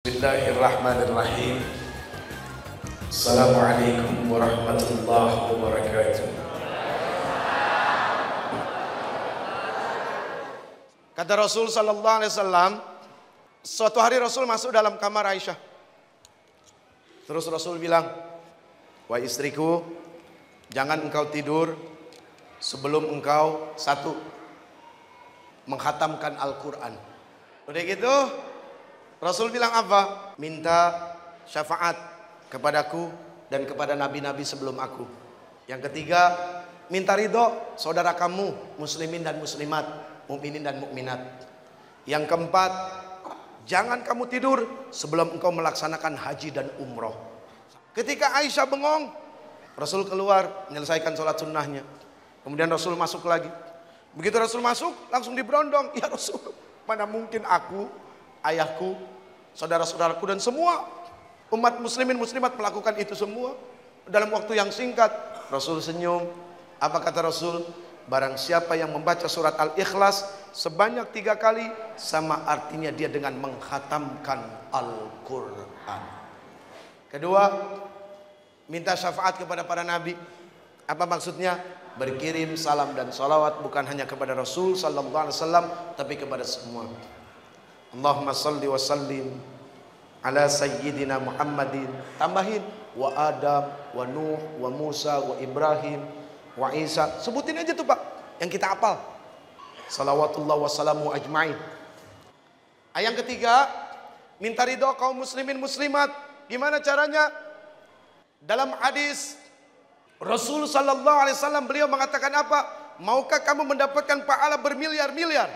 Bismillahirrahmanirrahim. Assalamualaikum warahmatullahi wabarakatuh. Kata Rasul sallallahu alaihi wasallam, suatu hari Rasul masuk dalam kamar Aisyah. Terus Rasul bilang, "Wahai istriku, jangan engkau tidur sebelum engkau satu menghatamkan Al-Quran." Udah gitu Rasul bilang apa? Minta syafaat kepadaku dan kepada nabi-nabi sebelum aku. Yang ketiga, minta ridho saudara kamu muslimin dan muslimat, mukminin dan mukminat. Yang keempat, jangan kamu tidur sebelum engkau melaksanakan haji dan umroh. Ketika Aisyah bengong, Rasul keluar menyelesaikan sholat sunnahnya. Kemudian Rasul masuk lagi. Begitu Rasul masuk, langsung diberondong. Ya Rasul, mana mungkin aku, ayahku, saudara-saudaraku dan semua umat muslimin muslimat melakukan itu semua dalam waktu yang singkat. Rasul senyum. Apa kata Rasul? Barang siapa yang membaca surat Al-Ikhlas sebanyak 3 kali, sama artinya dia dengan menghatamkan Al-Quran. Kedua, minta syafaat kepada para nabi. Apa maksudnya? Berkirim salam dan salawat bukan hanya kepada Rasul sallallahu alaihi wasallam, tapi kepada semua. Allahumma salli wa sallim ala sayyidina Muhammadin. Tambahin wa Adam, wa Nuh, wa Musa, wa Ibrahim, wa Isa. Sebutin aja tuh Pak, yang kita hafal. Salawatullah wa salamu ajma'in. Yang ketiga, minta ridho kaum muslimin muslimat. Gimana caranya? Dalam hadis Rasul sallallahu alaihi wasallam beliau mengatakan apa? Maukah kamu mendapatkan pahala bermiliar-miliar?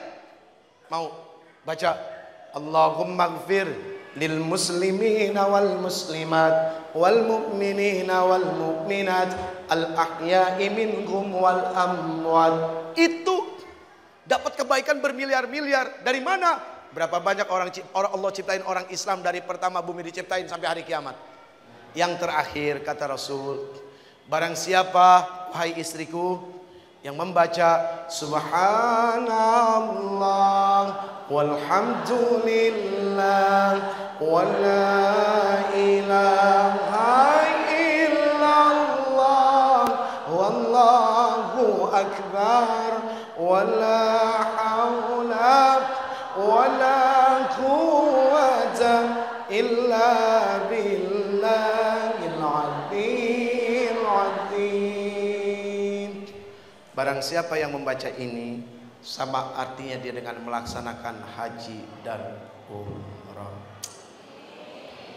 Mau? Baca Allahumma gfir lil muslimina wal muslimat wal mu'minina wal mu'minat al ahya'i minhum wal amwat. Itu dapat kebaikan bermiliar-miliar. Dari mana? Berapa banyak orang Allah ciptain orang Islam dari pertama bumi diciptain sampai hari kiamat. Yang terakhir kata Rasul, barang siapa wahai istriku yang membaca subhanallah walhamdulillah wala ilaha illallah wallahu akbar wala haula wala quwwata illa billahil aliyyil azim. Barang siapa yang membaca ini, sama artinya dia dengan melaksanakan haji dan umrah.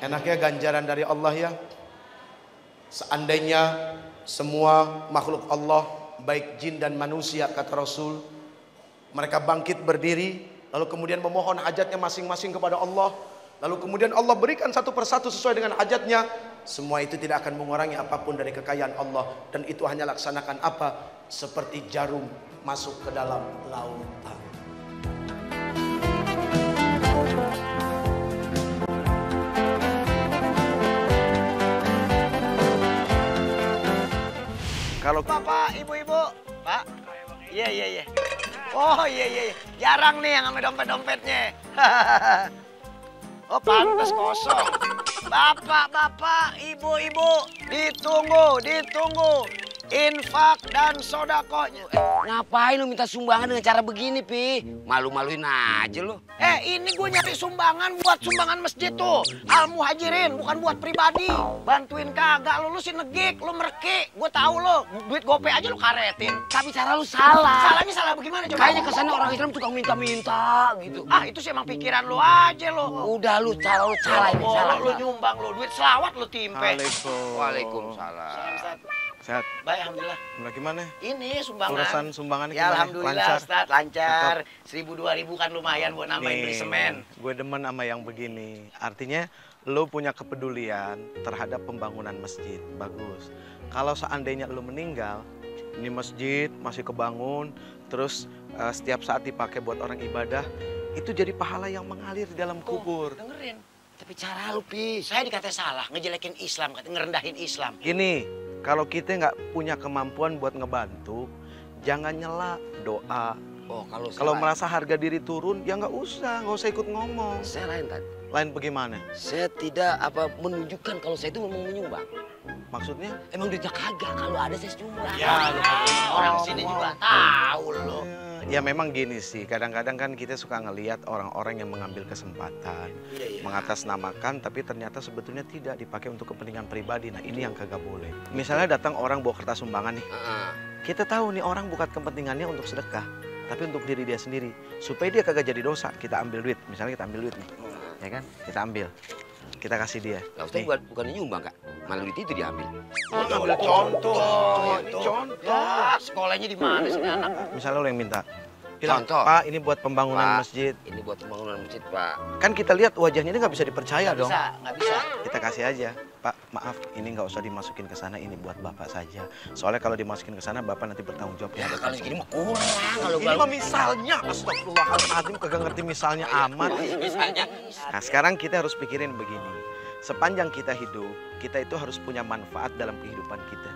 Enaknya ganjaran dari Allah ya. Seandainya semua makhluk Allah, baik jin dan manusia, kata Rasul, mereka bangkit berdiri, lalu kemudian memohon hajatnya masing-masing kepada Allah, lalu kemudian Allah berikan satu persatu sesuai dengan hajatnya, semua itu tidak akan mengurangi apapun dari kekayaan Allah. Dan itu hanya laksanakan apa? Seperti jarum masuk ke dalam lautan. Kalau Bapak, ibu-ibu, Pak. Iya. Oh iya. Jarang nih yang sama dompet-dompetnya. Oh pantas kosong. Bapak, ibu-ibu, ditunggu. Infak dan sodakohnya. Ngapain lu minta sumbangan dengan cara begini, Pi? Malu-maluin aja lu. Ini gue nyari sumbangan buat sumbangan masjid tuh. Al-Muhajirin, bukan buat pribadi. Bantuin kagak, lu sih negik, lu mereki. Gue tahu lu, duit gope aja lu karetin. Tapi cara lu salah. Salahnya salah bagaimana coba? Kayaknya kesannya orang Islam tukang minta-minta gitu. Itu sih emang pikiran lu aja lu. Udah lu cara lu salah ini, salah. Lu nyumbang lu, duit selawat lu timpe. Waalaikumsalam. sehat. Baik, alhamdulillah. Gimana? Ini sumbangan. Urusan sumbangan Ya gimana? alhamdulillah Ustaz, lancar. 1.000-2.000 kan lumayan buat nambahin beli semen. Gue demen sama yang begini. Artinya lo punya kepedulian terhadap pembangunan masjid. Bagus. Kalau seandainya lo meninggal, ini masjid masih kebangun, terus setiap saat dipakai buat orang ibadah, itu jadi pahala yang mengalir di dalam kubur. Dengerin. Tapi cara lu, Pi. Saya dikata salah, ngejelekin Islam, ngerendahin Islam. Gini, kalau kita nggak punya kemampuan buat ngebantu, jangan nyela, doa. Oh, Kalau merasa harga diri turun, ya nggak usah ikut ngomong. Saya lain tadi. Lain bagaimana? Saya tidak menunjukkan kalau saya itu memang menyumbang. Maksudnya? Emang duitnya kagak, kalau ada saya sumbang. Ya, lu orang sini juga tahu lo. Ya memang gini sih, kadang-kadang kan kita suka ngelihat orang-orang yang mengambil kesempatan, mengatasnamakan, tapi ternyata sebetulnya tidak dipakai untuk kepentingan pribadi. Nah ini yang kagak boleh. Misalnya datang orang bawa kertas sumbangan nih, kita tahu nih orang bukan kepentingannya untuk sedekah, tapi untuk diri dia sendiri. Supaya dia kagak jadi dosa, kita ambil duit. Misalnya kita ambil duit nih, ya kan? Kita ambil, kita kasih dia. Lah Ustaz bukan nyumbang Kak, malah duit itu diambil. Ambil contoh, contoh. Sekolahnya di mana sih anak? Misalnya lo yang minta, bilang, Contoh. Pak ini buat pembangunan Pak, masjid. Ini buat pembangunan masjid Pak. Kan kita lihat wajahnya ini nggak bisa dipercaya dong. Nggak bisa. Kita kasih aja, Pak maaf ini nggak usah dimasukin ke sana, ini buat Bapak saja. Soalnya kalau dimasukin ke sana Bapak nanti bertanggung jawab. Ya kalau segini mah kurang. Kalau Ini mah misalnya, astagfirullahaladzim kagak ngerti misalnya amat. Misalnya. Nah sekarang kita harus pikirin begini, sepanjang kita hidup, kita itu harus punya manfaat dalam kehidupan kita.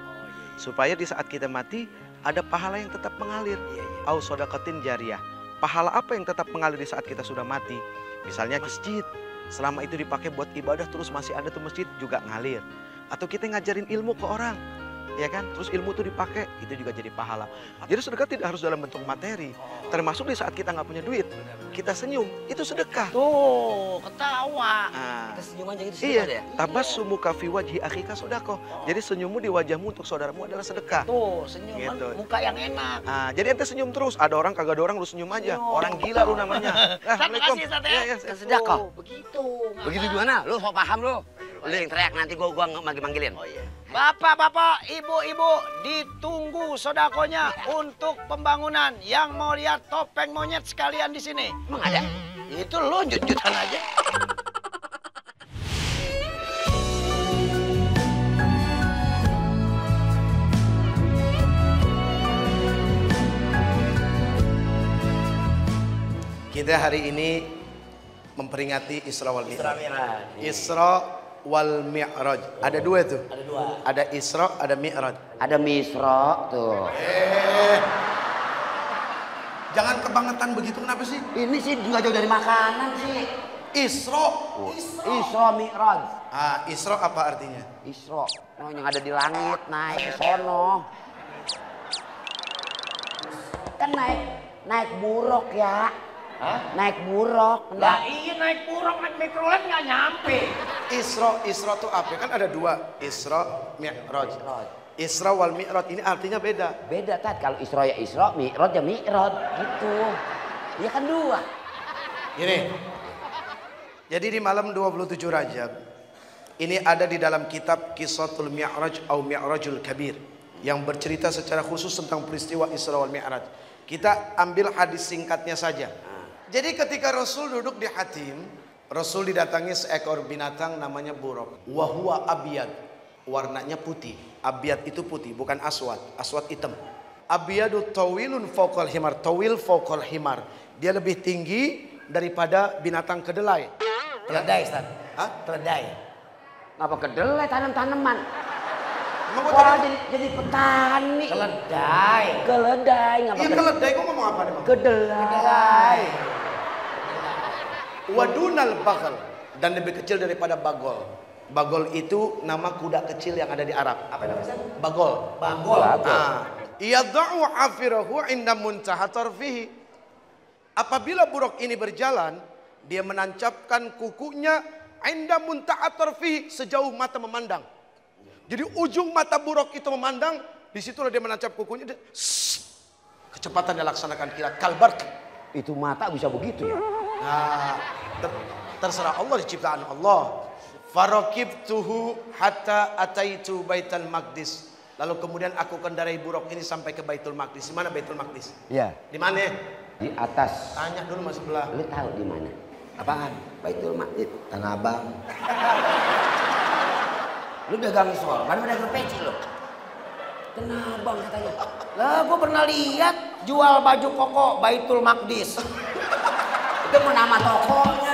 Supaya di saat kita mati, ada pahala yang tetap mengalir. Au sodaqatin jariyah. Pahala apa yang tetap mengalir di saat kita sudah mati? Misalnya masjid, selama itu dipakai buat ibadah terus masih ada tuh masjid juga ngalir. Atau kita ngajarin ilmu ke orang, ya kan? Terus ilmu itu dipakai, itu juga jadi pahala. Jadi sedekah tidak harus dalam bentuk materi. Termasuk di saat kita nggak punya duit, kita senyum, itu sedekah. Tuh, ketawa. Nah, kita senyum aja gitu sedekah iya, ya. tabassumuka fi wajhi akhika sodaqah. Jadi senyummu di wajahmu untuk saudaramu adalah sedekah. Tuh, senyuman Gitu. muka yang enak. Nah, jadi ente senyum terus. Ada orang kagak ada orang lu senyum aja. Orang gila lu namanya. Terima kasih, Sat, ya. Iya, Kan sedekah. Begitu. Begitu gimana? Lu sok paham lu. Lu yang teriak nanti gua manggil-manggilin. Oh iya. Bapak-bapak, ibu-ibu, ditunggu sodakonya untuk pembangunan. Yang mau lihat topeng monyet sekalian di sini. Emang ada? Itu lu jut-jutan aja. Kita hari ini memperingati Isra wal Mi'raj. Isra wal Mi'raj. Ada dua tuh. Ada dua. Ada Isra, ada Mi'raj. Ada misro tuh. Jangan kebangetan begitu, kenapa sih? Ini sih nggak jauh dari makanan sih. Isra. Isra Mi'raj. Ah, Isra apa artinya? Isra. Oh, yang ada di langit naik ke sono. Kan naik buruk ya. Hah? Naik buruk. Lah iya naik buruk, naik mikrolet nggak nyampe. Isra tuh apa? Kan ada dua. Isra, Mi'raj. Isra wal Mi'raj ini artinya beda. Beda Tat, kalau Isra ya Isra, Mi'raj ya Mi'raj gitu. Iya kan dua. Gini. Jadi di malam 27 Rajab ini ada di dalam kitab Qissatul Mi'raj atau Mi'rajul Kabir yang bercerita secara khusus tentang peristiwa Isra wal Mi'raj. Kita ambil hadis singkatnya saja. Jadi ketika Rasul duduk di Hatim, Rasul didatangi seekor binatang namanya buruk. Wahwa abiyad, warnanya putih. Abiyad itu putih, bukan aswad. Aswad hitam. Abiyadu tawilun fawqal himar, tawil fawqal himar. Dia lebih tinggi daripada binatang kedelai. Keledai, Ustaz. Hah? Keledai. Ngapa kedelai tanam-tanaman? Emang gua Wah, tadi- jadi petani. Keledai. Keledai ngapa Iya keledai, gua ngomong apa nih bang? Kedelai. Wadunal bagal, dan lebih kecil daripada bagol. Bagol itu nama kuda kecil yang ada di Arab. Apa namanya? Bagol. Bagol. Yad'u afirahu inda muntaha tarfihi. Apabila buruk ini berjalan, dia menancapkan kukunya inda muntaha tarfihi, sejauh mata memandang. Jadi ujung mata buruk itu memandang, disitulah dia menancap kukunya. Kecepatan dia laksanakan kilat kalbar. Itu mata bisa begitu ya? Nah, terserah Allah, diciptaan Allah. Farakibtuhu hatta ataitu Baitul Maqdis. Lalu kemudian aku kendarai buruk ini sampai ke Baitul Maqdis. Di mana Baitul Maqdis? Iya. Di mana? Di atas. Tanya dulu mas sebelah. Lu tahu di mana? Apaan? Baitul Maqdis, Tanah Abang. Lu dagang sorban, lu dagang peci lu. Tanah Abang katanya. Lah, gua pernah lihat jual baju koko Baitul Maqdis. Itu mau nama tokonya.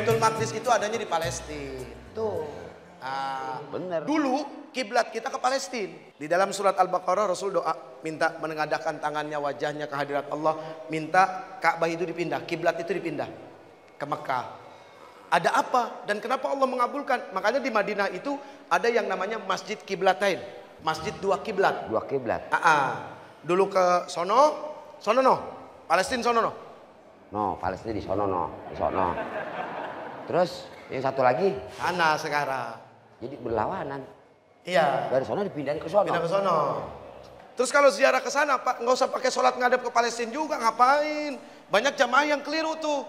Baitul Maqdis itu adanya di Palestina. Tuh. Bener. Dulu kiblat kita ke Palestina. Di dalam surat Al-Baqarah Rasul doa minta menengadahkan tangannya, wajahnya ke hadirat Allah, minta Ka'bah itu dipindah, kiblat itu dipindah ke Mekah. Ada apa dan kenapa Allah mengabulkan? Makanya di Madinah itu ada yang namanya Masjid Kiblatain, masjid dua kiblat. Dua kiblat. Dulu ke sono no, Palestina sono no. No, Palestina di sono no, di sono. Terus yang satu lagi Sana sekarang. jadi berlawanan. Iya. Dari sono dipindahin ke sono. Pindah ke sono. Terus kalau ziarah ke sana, Pak, nggak usah pakai sholat ngadep ke Palestina juga, ngapain? Banyak jamaah yang keliru tuh.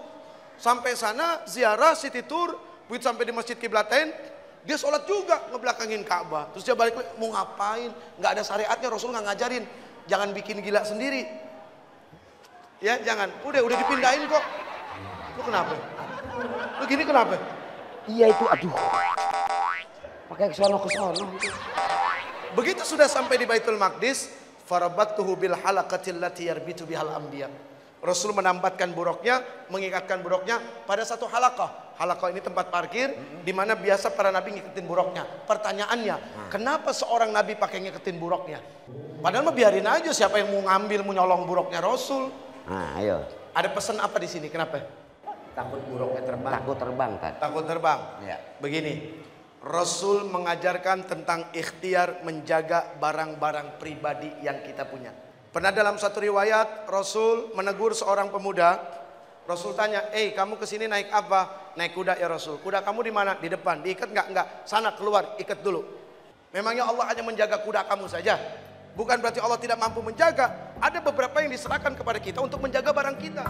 Sampai sana ziarah city tour, begitu sampai di Masjid Kiblatain, dia sholat juga ngebelakangin Ka'bah. Terus dia balik, mau ngapain? Nggak ada syariatnya, Rasul nggak ngajarin. Jangan bikin gila sendiri. Ya, jangan. Udah dipindahin kok. Lu kenapa? Lu gini kenapa? Iya itu, aduh. Pakai ke sono itu. Begitu sudah sampai di Baitul Maqdis, farabattuhu bil halaqatil lati yarbitu bihal anbiya. Rasul menambatkan buruknya, mengikatkan buruknya pada satu halaqah. Halaqah ini tempat parkir di mana biasa para nabi ngiketin buruknya. Pertanyaannya, kenapa seorang nabi pakai ngiketin buruknya? Padahal mah biarin aja, siapa yang mau ngambil, mau nyolong buruknya Rasul. Nah, ayo. Ada pesan apa di sini? Kenapa? Takut buruknya terbang. Takut terbang kan? Takut terbang. Ya. Begini, Rasul mengajarkan tentang ikhtiar menjaga barang-barang pribadi yang kita punya. Pernah dalam satu riwayat Rasul menegur seorang pemuda. Rasul tanya, kamu kesini naik apa? Naik kuda ya Rasul. Kuda kamu di mana? Di depan. Diikat nggak? Nggak. Sana keluar, ikat dulu. Memangnya Allah hanya menjaga kuda kamu saja? Bukan berarti Allah tidak mampu menjaga. Ada beberapa yang diserahkan kepada kita untuk menjaga barang kita.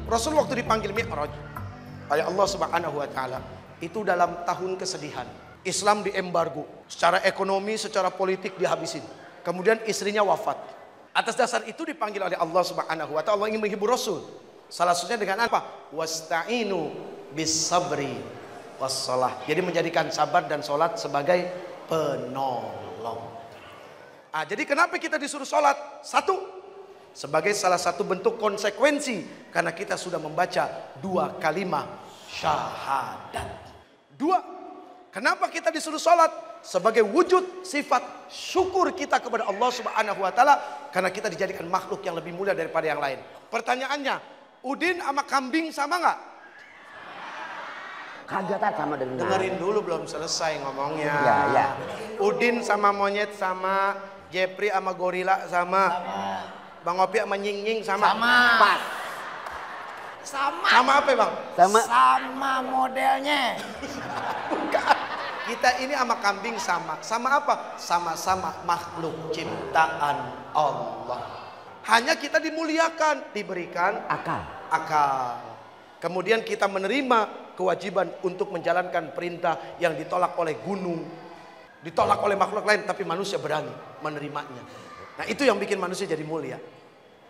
Rasul waktu dipanggil Mi'raj oleh Allah Subhanahu wa taala, itu dalam tahun kesedihan. Islam diembargo, secara ekonomi, secara politik dihabisin. Kemudian istrinya wafat. Atas dasar itu dipanggil oleh Allah Subhanahu wa taala, Allah ingin menghibur Rasul. Salah satunya dengan apa? Wasta'inu bis sabri wassalah. Jadi menjadikan sabar dan sholat sebagai penolong. Jadi kenapa kita disuruh sholat? Satu, sebagai salah satu bentuk konsekuensi karena kita sudah membaca dua kalimat syahadat. Dua, kenapa kita disuruh sholat? Sebagai wujud sifat syukur kita kepada Allah Subhanahu wa taala karena kita dijadikan makhluk yang lebih mulia daripada yang lain. Pertanyaannya, udin sama kambing sama nggak? Kagak tak sama dengan. Dengerin dulu, belum selesai ngomongnya. Ya. Udin sama monyet sama, Jepri sama gorila sama. Bang Opi sama Nying-Nying sama. Pas. Sama apa Bang? Sama modelnya. Bukan. Kita ini sama kambing sama. Sama apa? Sama-sama makhluk ciptaan Allah. Hanya kita dimuliakan, diberikan akal. Kemudian kita menerima kewajiban untuk menjalankan perintah yang ditolak oleh gunung, ditolak oleh makhluk lain, tapi manusia berani menerimanya. Nah, itu yang bikin manusia jadi mulia.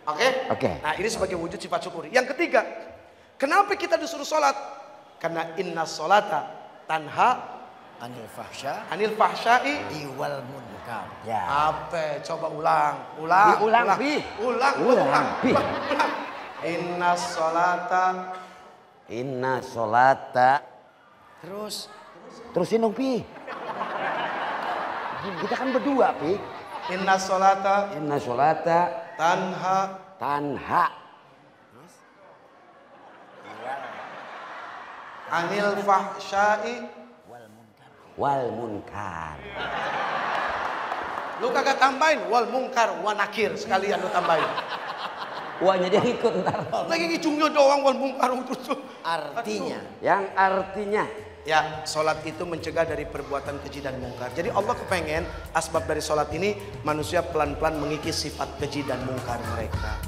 Oke? Nah, ini sebagai wujud sifat syukur. Yang ketiga, kenapa kita disuruh sholat? Karena inna sholata tanha anil fahsya'i Iwal munkar. Ya. Apa? Coba ulang. Inna sholata. Terusin dong Pi. Kita kan berdua Pi. Inna sholata tanha anil fahsya'i wal munkar. Lu kagak tambahin wal munkar wa nakir, sekalian lu tambahin. Wahnya dia ikut ntar. Lagi ngicungnya doang wal munkar. Artinya. Yang artinya. Ya, sholat itu mencegah dari perbuatan keji dan mungkar. Jadi Allah kepengen asbab dari sholat ini manusia pelan-pelan mengikis sifat keji dan mungkar mereka.